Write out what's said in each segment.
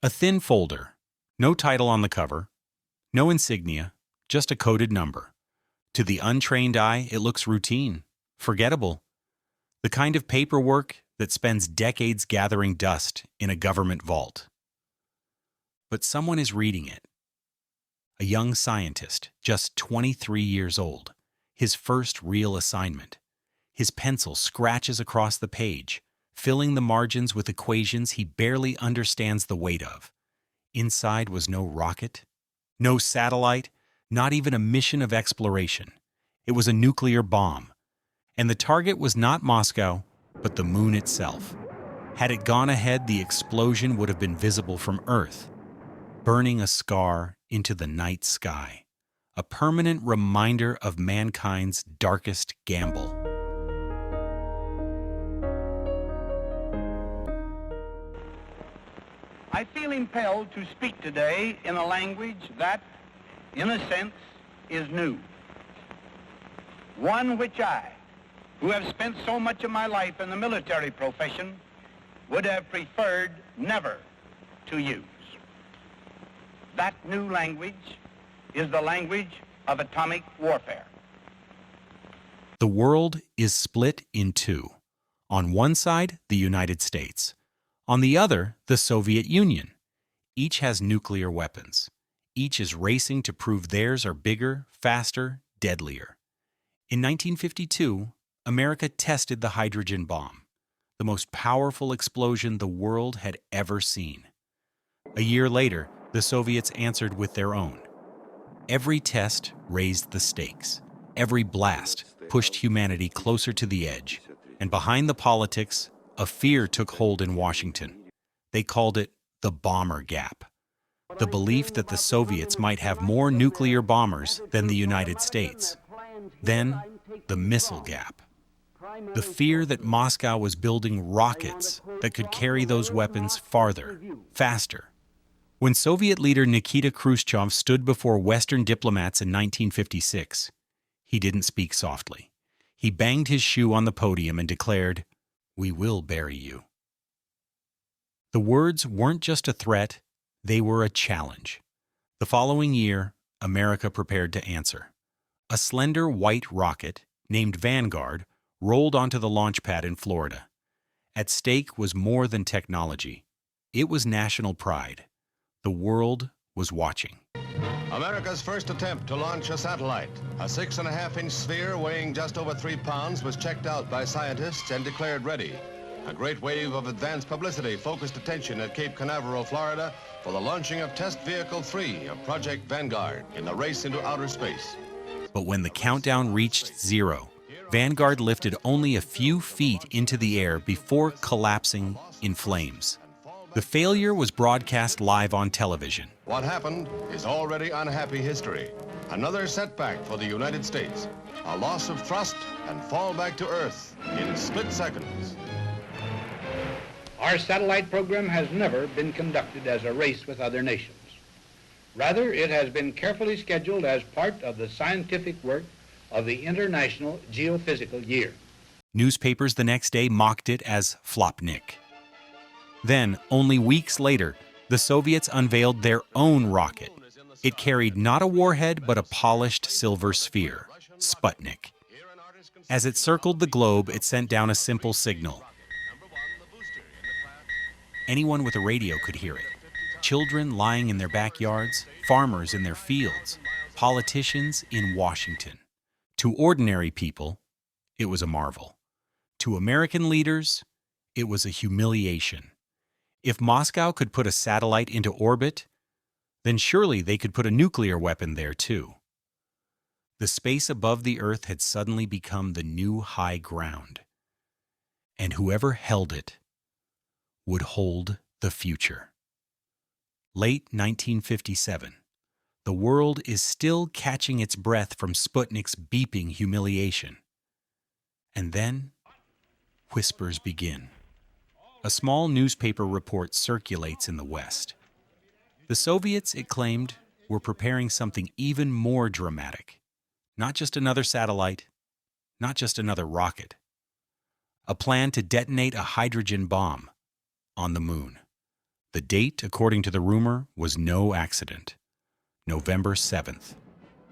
A thin folder, no title on the cover, no insignia, just a coded number. To the untrained eye, it looks routine, forgettable, the kind of paperwork that spends decades gathering dust in a government vault. But someone is reading it. A young scientist, just 23 years old, his first real assignment. His pencil scratches across the page, filling the margins with equations he barely understands the weight of. Inside was no rocket, no satellite, not even a mission of exploration. It was a nuclear bomb. And the target was not Moscow, but the moon itself. Had it gone ahead, the explosion would have been visible from Earth, burning a scar into the night sky, a permanent reminder of mankind's darkest gamble. I feel impelled to speak today in a language that, in a sense, is new. One which I, who have spent so much of my life in the military profession, would have preferred never to use. That new language is the language of atomic warfare. The world is split in two. On one side, the United States. On the other, the Soviet Union. Each has nuclear weapons. Each is racing to prove theirs are bigger, faster, deadlier. In 1952, America tested the hydrogen bomb, the most powerful explosion the world had ever seen. A year later, the Soviets answered with their own. Every test raised the stakes. Every blast pushed humanity closer to the edge. And behind the politics, a fear took hold in Washington. They called it the bomber gap. The belief that the Soviets might have more nuclear bombers than the United States. Then, the missile gap. The fear that Moscow was building rockets that could carry those weapons farther, faster. When Soviet leader Nikita Khrushchev stood before Western diplomats in 1956, he didn't speak softly. He banged his shoe on the podium and declared, "We will bury you." The words weren't just a threat, they were a challenge. The following year, America prepared to answer. A slender white rocket, named Vanguard, rolled onto the launch pad in Florida. At stake was more than technology. It was national pride. The world was watching. America's first attempt to launch a satellite, a 6.5-inch sphere weighing just over 3 pounds, was checked out by scientists and declared ready. A great wave of advanced publicity focused attention at Cape Canaveral, Florida, for the launching of Test Vehicle 3 of Project Vanguard in the race into outer space. But when the countdown reached 0, Vanguard lifted only a few feet into the air before collapsing in flames. The failure was broadcast live on television. What happened is already unhappy history. Another setback for the United States. A loss of thrust and fall back to Earth in split seconds. Our satellite program has never been conducted as a race with other nations. Rather, it has been carefully scheduled as part of the scientific work of the International Geophysical Year. Newspapers the next day mocked it as Flopnik. Then, only weeks later, the Soviets unveiled their own rocket. It carried not a warhead, but a polished silver sphere, Sputnik. As it circled the globe, it sent down a simple signal. Anyone with a radio could hear it. Children lying in their backyards, farmers in their fields, politicians in Washington. To ordinary people, it was a marvel. To American leaders, it was a humiliation. If Moscow could put a satellite into orbit, then surely they could put a nuclear weapon there too. The space above the Earth had suddenly become the new high ground. And whoever held it would hold the future. Late 1957. The world is still catching its breath from Sputnik's beeping humiliation. And then, whispers begin. A small newspaper report circulates in the West. The Soviets, it claimed, were preparing something even more dramatic. Not just another satellite, not just another rocket. A plan to detonate a hydrogen bomb on the moon. The date, according to the rumor, was no accident. November 7th,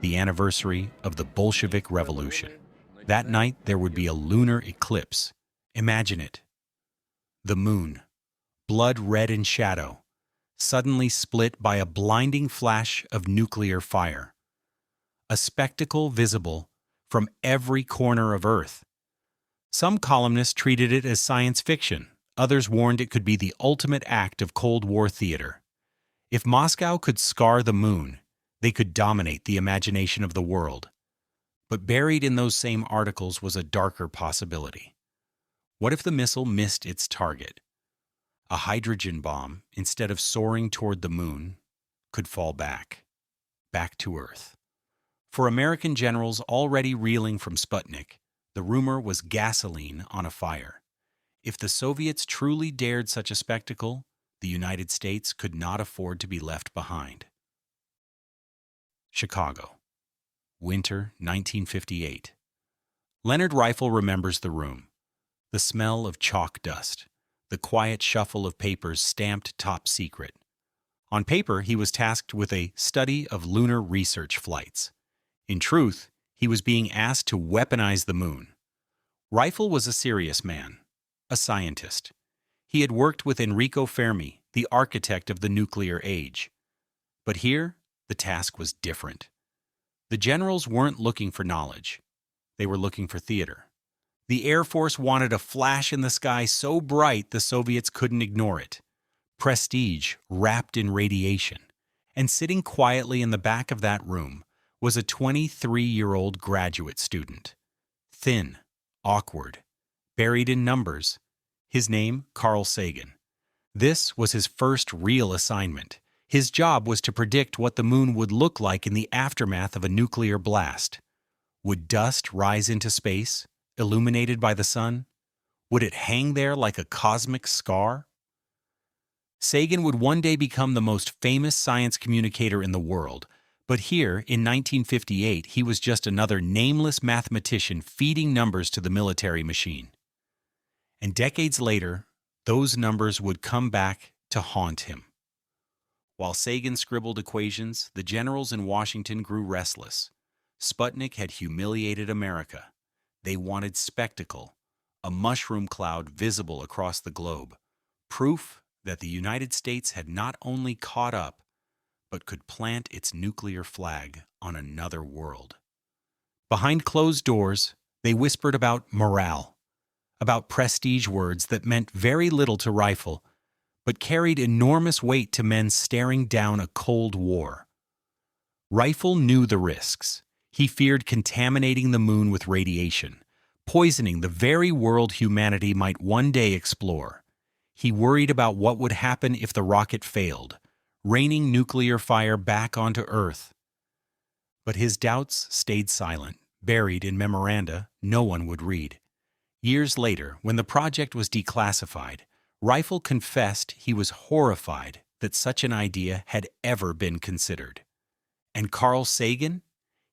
the anniversary of the Bolshevik Revolution. That night, there would be a lunar eclipse. Imagine it. The moon, blood red in shadow, suddenly split by a blinding flash of nuclear fire. A spectacle visible from every corner of Earth. Some columnists treated it as science fiction. Others warned it could be the ultimate act of Cold War theater. If Moscow could scar the moon, they could dominate the imagination of the world. But buried in those same articles was a darker possibility. What if the missile missed its target? A hydrogen bomb, instead of soaring toward the moon, could fall back to Earth. For American generals already reeling from Sputnik, the rumor was gasoline on a fire. If the Soviets truly dared such a spectacle, the United States could not afford to be left behind. Chicago, winter 1958. Leonard Rifle remembers the room. The smell of chalk dust, the quiet shuffle of papers stamped top secret. On paper, he was tasked with a study of lunar research flights. In truth, he was being asked to weaponize the moon. Rifle was a serious man, a scientist. He had worked with Enrico Fermi, the architect of the nuclear age. But here, the task was different. The generals weren't looking for knowledge. They were looking for theater. The Air Force wanted a flash in the sky so bright the Soviets couldn't ignore it. Prestige wrapped in radiation. And sitting quietly in the back of that room was a 23-year-old graduate student. Thin, awkward, buried in numbers. His name, Carl Sagan. This was his first real assignment. His job was to predict what the moon would look like in the aftermath of a nuclear blast. Would dust rise into space, illuminated by the sun? Would it hang there like a cosmic scar? Sagan would one day become the most famous science communicator in the world, but here, in 1958, he was just another nameless mathematician feeding numbers to the military machine. And decades later, those numbers would come back to haunt him. While Sagan scribbled equations, the generals in Washington grew restless. Sputnik had humiliated America. They wanted spectacle, a mushroom cloud visible across the globe, proof that the United States had not only caught up, but could plant its nuclear flag on another world. Behind closed doors, they whispered about morale, about prestige words that meant very little to Rifle, but carried enormous weight to men staring down a Cold War. Rifle knew the risks. He feared contaminating the moon with radiation, poisoning the very world humanity might one day explore. He worried about what would happen if the rocket failed, raining nuclear fire back onto Earth. But his doubts stayed silent, buried in memoranda no one would read. Years later, when the project was declassified, Rifle confessed he was horrified that such an idea had ever been considered. And Carl Sagan?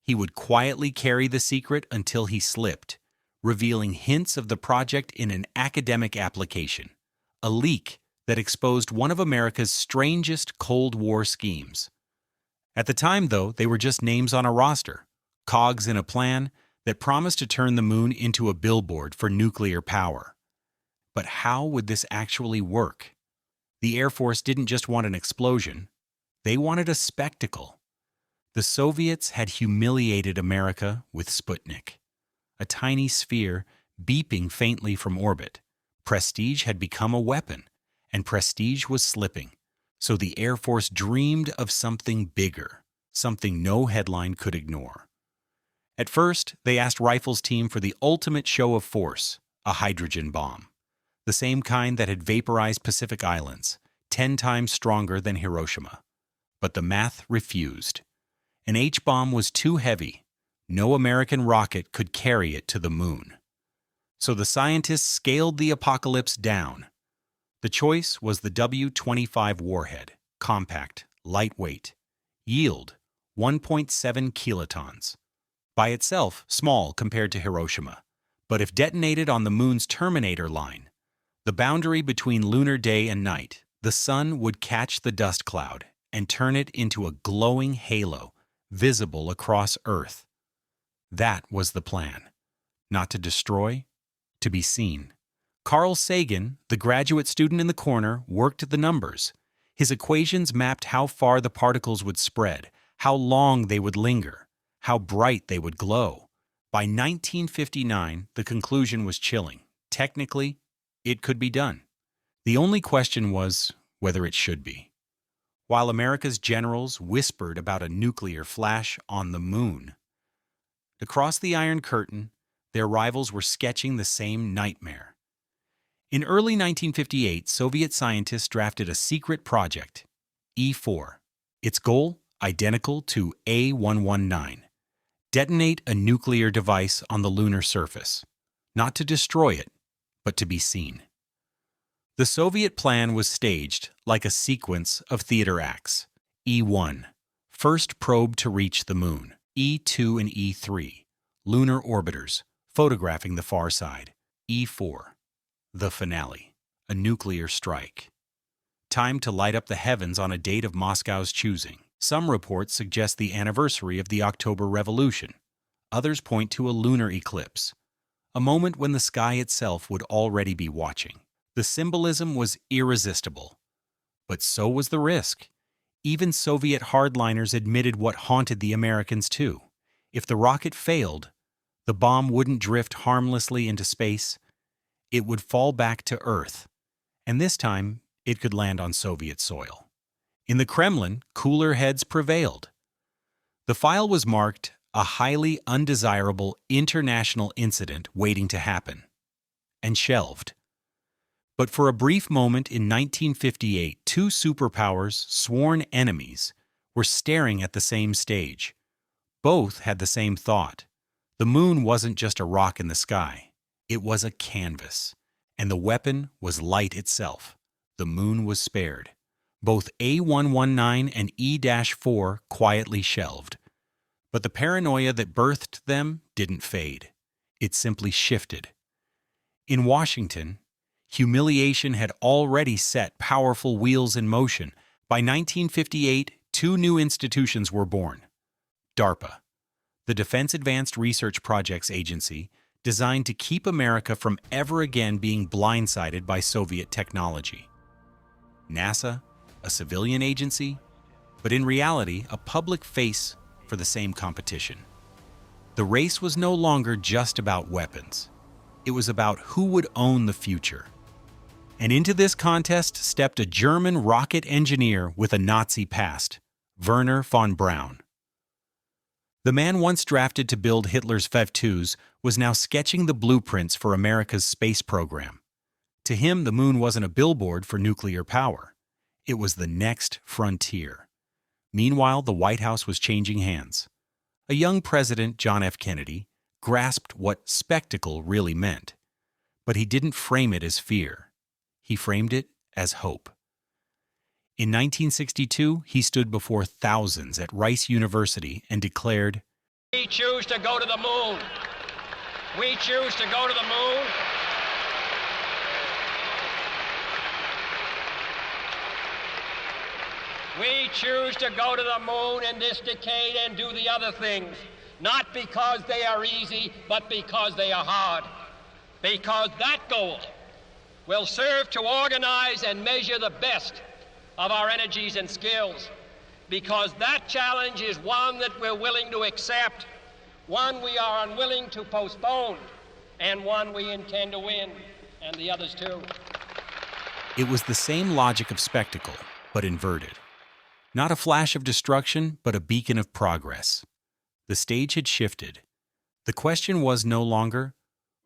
He would quietly carry the secret until he slipped, revealing hints of the project in an academic application, a leak that exposed one of America's strangest Cold War schemes. At the time, though, they were just names on a roster, cogs in a plan that promised to turn the moon into a billboard for nuclear power. But how would this actually work? The Air Force didn't just want an explosion. They wanted a spectacle. The Soviets had humiliated America with Sputnik, a tiny sphere beeping faintly from orbit. Prestige had become a weapon, and prestige was slipping. So the Air Force dreamed of something bigger, something no headline could ignore. At first, they asked Rifle's team for the ultimate show of force, a hydrogen bomb, the same kind that had vaporized Pacific Islands, 10 times stronger than Hiroshima. But the math refused. An H-bomb was too heavy. No American rocket could carry it to the moon. So the scientists scaled the apocalypse down. The choice was the W-25 warhead, compact, lightweight, yield 1.7 kilotons. By itself, small compared to Hiroshima, but if detonated on the moon's terminator line, the boundary between lunar day and night, The sun would catch the dust cloud and turn it into a glowing halo visible across Earth. That was the plan. Not to destroy, to be seen. Carl Sagan, the graduate student in the corner, worked the numbers. His equations mapped how far the particles would spread, how long they would linger, how bright they would glow. By 1959, the conclusion was chilling. Technically, it could be done. The only question was whether it should be. While America's generals whispered about a nuclear flash on the moon, across the Iron Curtain, their rivals were sketching the same nightmare. In early 1958, Soviet scientists drafted a secret project, E4. Its goal, identical to A119. Detonate a nuclear device on the lunar surface. Not to destroy it, but to be seen. The Soviet plan was staged like a sequence of theater acts. E1. First probe to reach the moon. E2 and E3. Lunar orbiters, photographing the far side. E4. The finale. A nuclear strike. Time to light up the heavens on a date of Moscow's choosing. Some reports suggest the anniversary of the October Revolution. Others point to a lunar eclipse, a moment when the sky itself would already be watching. The symbolism was irresistible. But so was the risk. Even Soviet hardliners admitted what haunted the Americans too. If the rocket failed, the bomb wouldn't drift harmlessly into space. It would fall back to Earth, and this time it could land on Soviet soil. In the Kremlin, cooler heads prevailed. The file was marked a highly undesirable international incident waiting to happen, and shelved. But for a brief moment in 1958, two superpowers, sworn enemies, were staring at the same stage. Both had the same thought. The moon wasn't just a rock in the sky. It was a canvas, and the weapon was light itself. The moon was spared. Both A119 and E-4 quietly shelved. But the paranoia that birthed them didn't fade. It simply shifted. In Washington, humiliation had already set powerful wheels in motion. By 1958, two new institutions were born. DARPA, the Defense Advanced Research Projects Agency, designed to keep America from ever again being blindsided by Soviet technology. NASA, a civilian agency, but in reality, a public face for the same competition. The race was no longer just about weapons. It was about who would own the future. And into this contest stepped a German rocket engineer with a Nazi past, Werner von Braun. The man once drafted to build Hitler's F-2s was now sketching the blueprints for America's space program. To him, the moon wasn't a billboard for nuclear power. It was the next frontier. Meanwhile, the White House was changing hands. A young president, John F. Kennedy, grasped what spectacle really meant. But he didn't frame it as fear. He framed it as hope. In 1962, he stood before thousands at Rice University and declared, "We choose to go to the moon. We choose to go to the moon. We choose to go to the moon in this decade and do the other things, not because they are easy, but because they are hard. Because that goal will serve to organize and measure the best of our energies and skills. Because that challenge is one that we're willing to accept, one we are unwilling to postpone, and one we intend to win, and the others too." It was the same logic of spectacle, but inverted. Not a flash of destruction, but a beacon of progress. The stage had shifted. The question was no longer,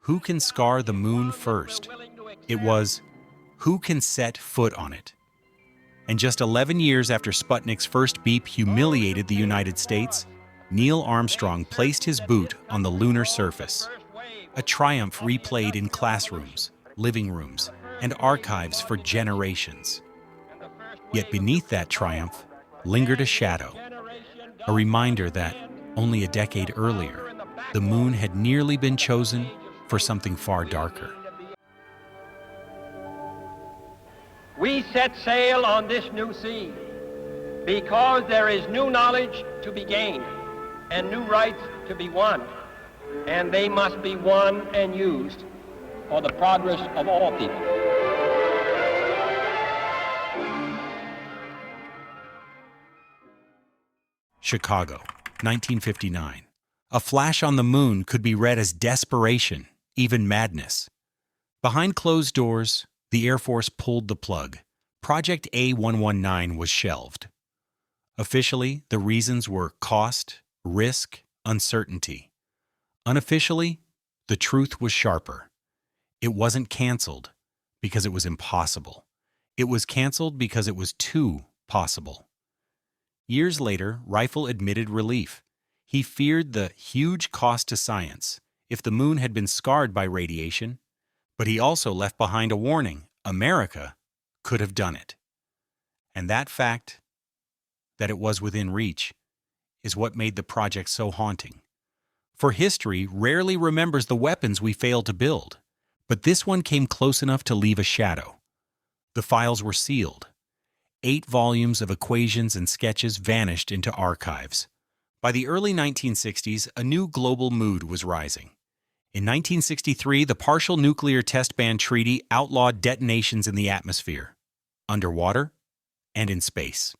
who can scar the moon first? It was, who can set foot on it? And just 11 years after Sputnik's first beep humiliated the United States, Neil Armstrong placed his boot on the lunar surface. A triumph replayed in classrooms, living rooms, and archives for generations. Yet beneath that triumph lingered a shadow, a reminder that, only a decade earlier, the moon had nearly been chosen for something far darker. We set sail on this new sea because there is new knowledge to be gained and new rights to be won, and they must be won and used for the progress of all people. Chicago, 1959. A flash on the moon could be read as desperation, even madness. Behind closed doors, the Air Force pulled the plug. Project A119 was shelved. Officially, the reasons were cost, risk, uncertainty. Unofficially, the truth was sharper. It wasn't canceled because it was impossible. It was canceled because it was too possible. Years later, Rifle admitted relief. He feared the huge cost to science if the moon had been scarred by radiation, but he also left behind a warning: America could have done it. And that fact, that it was within reach, is what made the project so haunting. For history rarely remembers the weapons we failed to build, but this one came close enough to leave a shadow. The files were sealed. 8 volumes of equations and sketches vanished into archives. By the early 1960s, a new global mood was rising. In 1963, the Partial Nuclear Test Ban Treaty outlawed detonations in the atmosphere, underwater, and in space.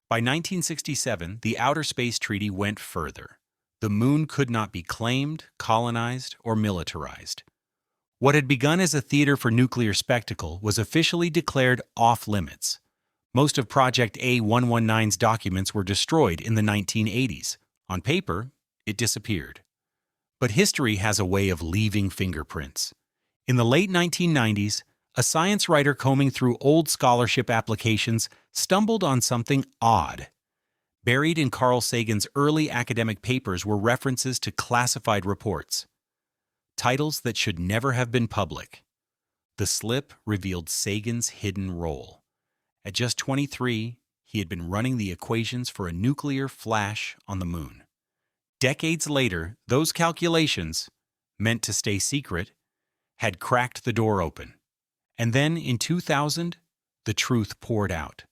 By 1967, the Outer Space Treaty went further. The moon could not be claimed, colonized, or militarized. What had begun as a theater for nuclear spectacle was officially declared off-limits. Most of Project A119's documents were destroyed in the 1980s. On paper, it disappeared. But history has a way of leaving fingerprints. In the late 1990s, a science writer combing through old scholarship applications stumbled on something odd. Buried in Carl Sagan's early academic papers were references to classified reports. Titles that should never have been public. The slip revealed Sagan's hidden role. At just 23, he had been running the equations for a nuclear flash on the moon. Decades later, those calculations, meant to stay secret, had cracked the door open. And then, in 2000, the truth poured out.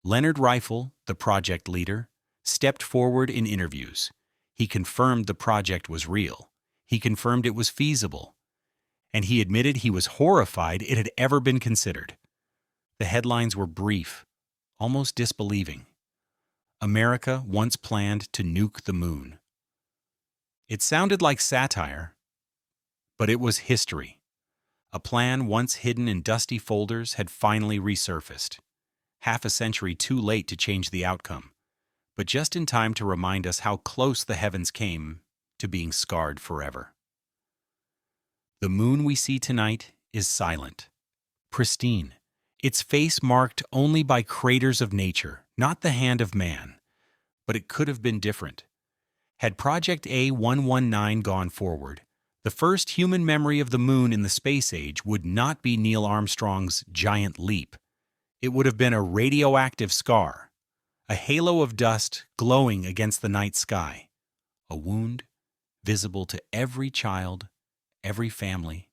Leonard Rifle, the project leader, stepped forward in interviews. He confirmed the project was real. He confirmed it was feasible. And he admitted he was horrified it had ever been considered. The headlines were brief, almost disbelieving. America once planned to nuke the moon. It sounded like satire, but it was history. A plan once hidden in dusty folders had finally resurfaced. Half a century too late to change the outcome, but just in time to remind us how close the heavens came to being scarred forever. The moon we see tonight is silent, pristine. Its face marked only by craters of nature, not the hand of man. But it could have been different. Had Project A119 gone forward, the first human memory of the moon in the space age would not be Neil Armstrong's giant leap. It would have been a radioactive scar, a halo of dust glowing against the night sky, a wound visible to every child, every family,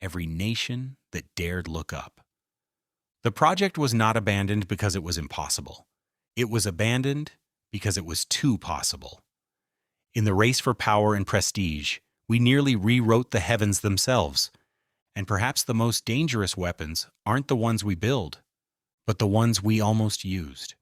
every nation that dared look up. The project was not abandoned because it was impossible. It was abandoned because it was too possible. In the race for power and prestige, we nearly rewrote the heavens themselves. And perhaps the most dangerous weapons aren't the ones we build, but the ones we almost used.